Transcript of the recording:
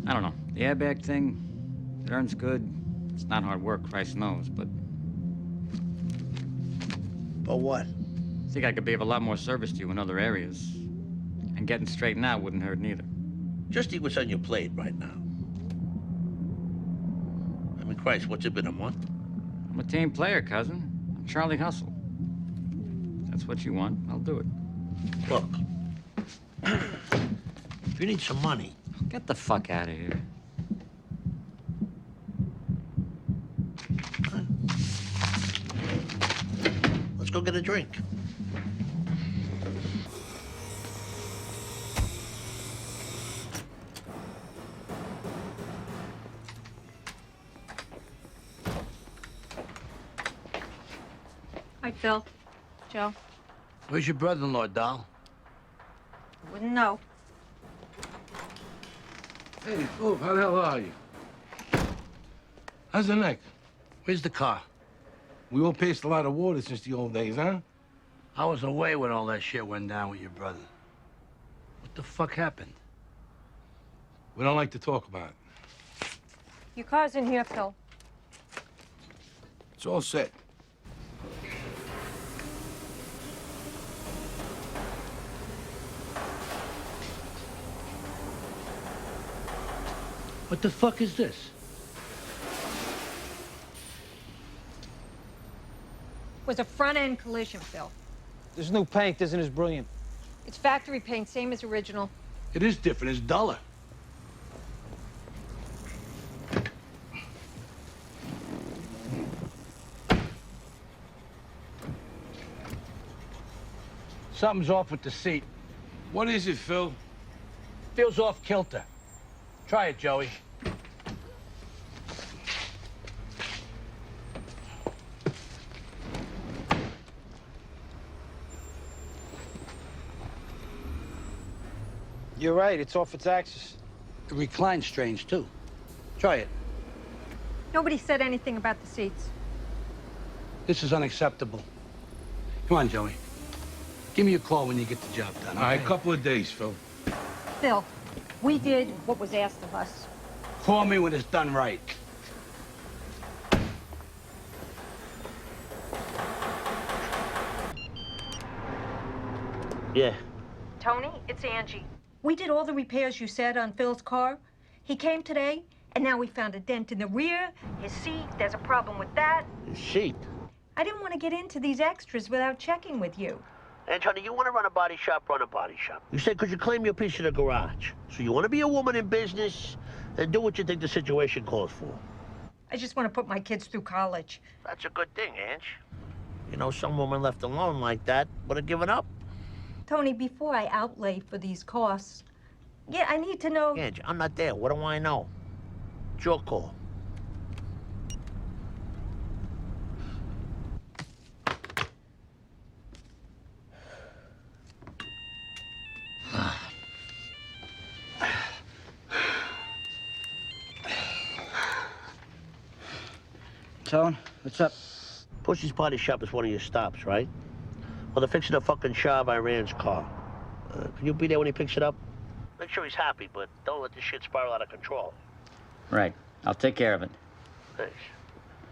I don't know. The airbag thing, it earns good. It's not hard work, Christ knows, but But what? I think I could be of a lot more service to you in other areas. And getting straightened out wouldn't hurt neither. Just eat what's on your plate right now. I mean, Christ, what's it been, a month? I'm a team player, cousin. I'm Charlie Hustle. If that's what you want, I'll do it. Look, if you need some money... Get the fuck out of here. Let's go get a drink. Hi, Phil. Joe. Where's your brother-in-law, doll? Wouldn't know. Hey, Phil, how the hell are you? How's the neck? Where's the car? We all paced a lot of water since the old days, huh? I was away when all that shit went down with your brother. What the fuck happened? We don't like to talk about it. Your car's in here, Phil. It's all set. What the fuck is this? Was a front-end collision, Phil. This new paint isn't as brilliant. It's factory paint, same as original. It is different. It's duller. Something's off with the seat. What is it, Phil? Feels off kilter. Try it, Joey. You're right, it's off its axis. It reclines strange, too. Try it. Nobody said anything about the seats. This is unacceptable. Come on, Joey. Give me a call when you get the job done, All right, okay? couple of days, Phil. Phil, we did what was asked of us. Call me when it's done right. Yeah. Tony, it's Angie. We did all the repairs you said on Phil's car. He came today, and now we found a dent in the rear, his seat, there's a problem with that. His seat. I didn't want to get into these extras without checking with you. And, honey, you want to run a body shop, run a body shop. You said because you claim your piece of the garage. So you want to be a woman in business and do what you think the situation calls for. I just want to put my kids through college. That's a good thing, Ange. You know, some woman left alone like that would have given up. Tony, before I outlay for these costs, yeah, I need to know... Ange, I'm not there. What do I know? It's your call. Tone, what's up? Pussy's Body Shop is one of your stops, right? Well, they're fixing a fucking Shav Iran's car. Can you be there when he picks it up? Make sure he's happy, but don't let this shit spiral out of control. Right. I'll take care of it. Thanks.